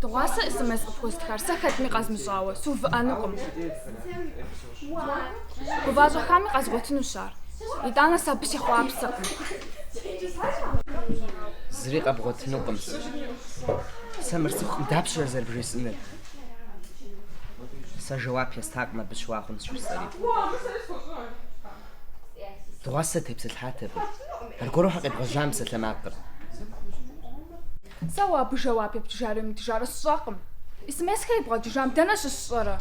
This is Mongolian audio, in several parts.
Дугаасаа SMS постхаар сахад мигаз мшаава сув ануком. Говажа хами газ готнушар. Идана сапси хвапса. Зрик абготнуком. Самарсух дапшэр зэрбрэсэн. Сажвап ястаг ма бишвахун сүсари. Дугаасаа тэвсэл хаатай бод. Аргороо хагад гожамсал ламаақэр. Сава бушавап япчарым тижарсаақым. SMS хай бгожам танашсара.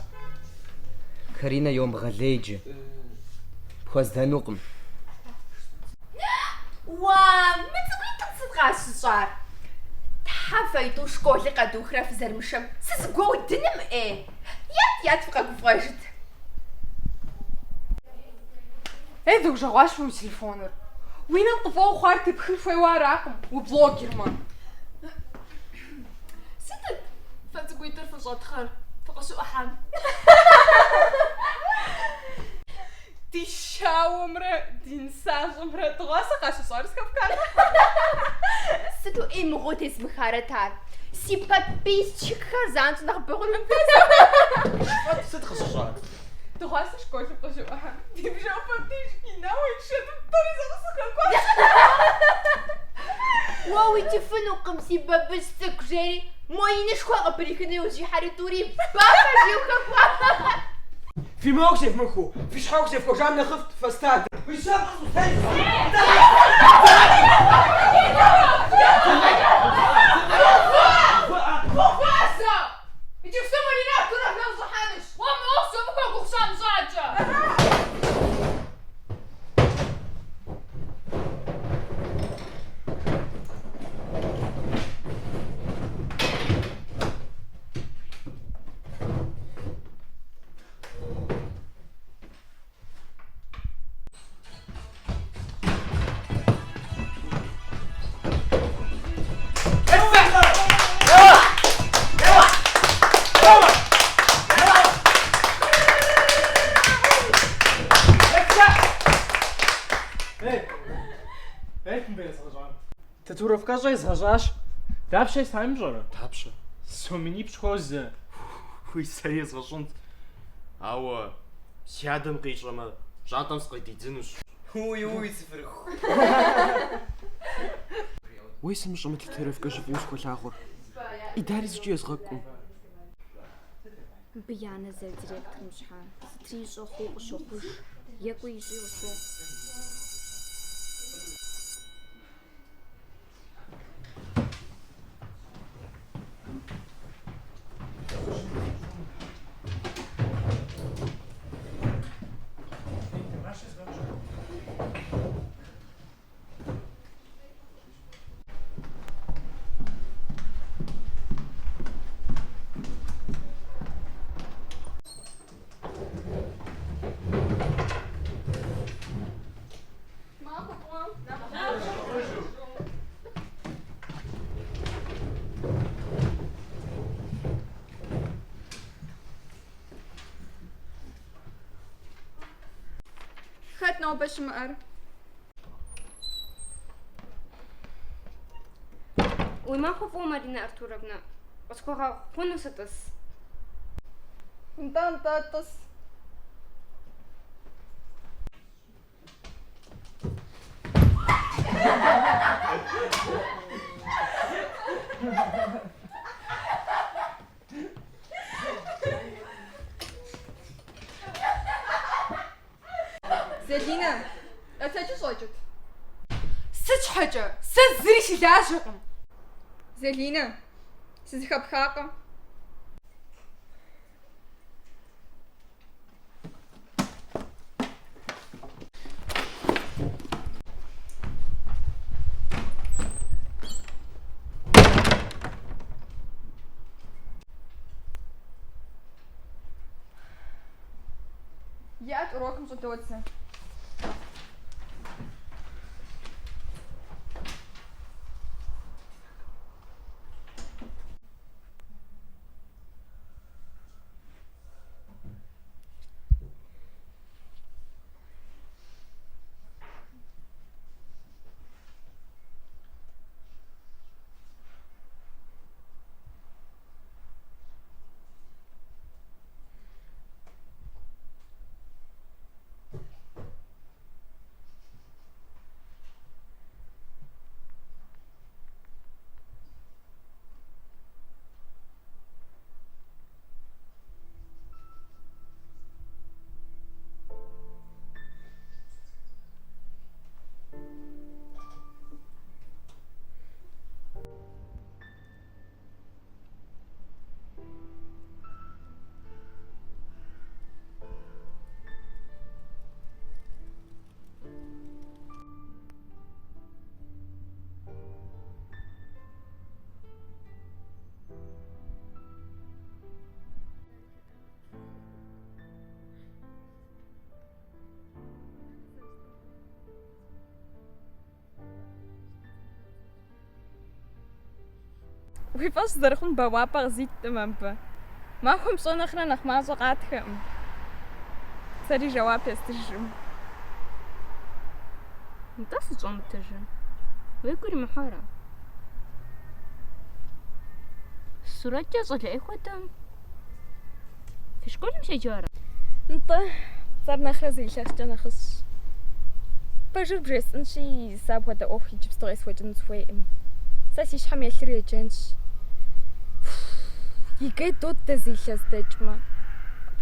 Карина юм галэж. Хвазданукм. Ва, мицгитсгасшар. Тафайду школы гадухраф зармшам. Сиз годным Яд фрагфрашт. Дуг жагаш мөн телефоноор. Уинан гвоо хаар тэпхэр фэвараахан. У блогер ман. Ситэд фатгуйтер фажатхар. Фагасуахан. Ди шаумре, дин сажумре дугаасаа гашсаар скафкан. Ситу имротес мхаратар. Si подписчик хазант nach Bürgen. Wat is dit geschaar? Du hast es gut verstanden. Die schau подписчик genau ich schon das Wow, ich finde auch si babistik jeri. Мои нешхуа прихны уже харитури. Папа жил في موقف مخو فيش حوقف وجامنا خفت فستاد ويشاب Иди в самолет, куда нам заханешь? Вам все как ухсан заджа. Татуировка же изгажаш. Дапша саймжора. Тапша. Сомини пшхозе. Хуй сарез гашунд. Ава. Сядам гыжрама. Жадамсгой дизенуш. Уй цифрх. Уйсам жамт татуировка же вушхулаагур. И дарис жиэс гакку. Бияна зэ директор мшхан. Три жоху шохуш. Якуй жиосо. باش مقر وما خفوا مارينا أرتوربنا وسكوها خونو ستس انت تص زلينا أتاجي صوتك سج حاجة سزري شلاشقم زلينا سزخب خاقم Я уроком готовиться. ويفاش درخم بوابة زيت تمامبا ما خم صون أخنا نخمازو قاتهم سري جواب يستجم انتاس تصوم الترجم ويقولي محارة الصورات جازت لإخوتهم فيش كل مشي جارة انت صار نخرة زي شخص نخص بجرب جرس انشي ساب ودا أوخي جيب ستغيس وجن سويم ساسيش حمي الثري جنش يجي دوت تزيش استجمع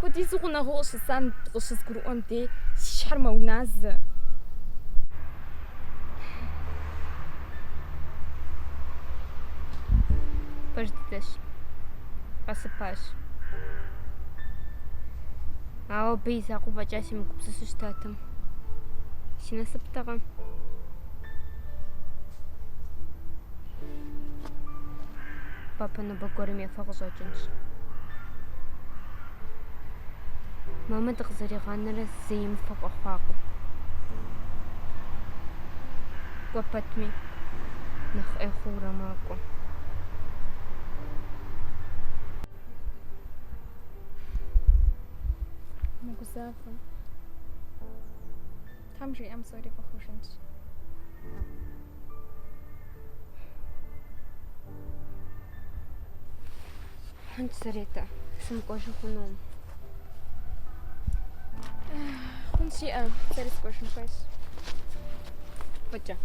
بودي زغنا غوش سان غوش سكرو دي شحر موناز بجدش بس باش أو بيزا قوبا جاسي مكبسس اشتاتم شنا سبتغم بابا نبقوري ميا فغزو جنس ماما تغزري غانرة زي مفق أخواقم وباتمي نخ إخورة ماكم مقزافة تمشي أم سوري فخوشنش هنت سريتا سمكوش خنوم خنشي أم سري سكوشن باش وجه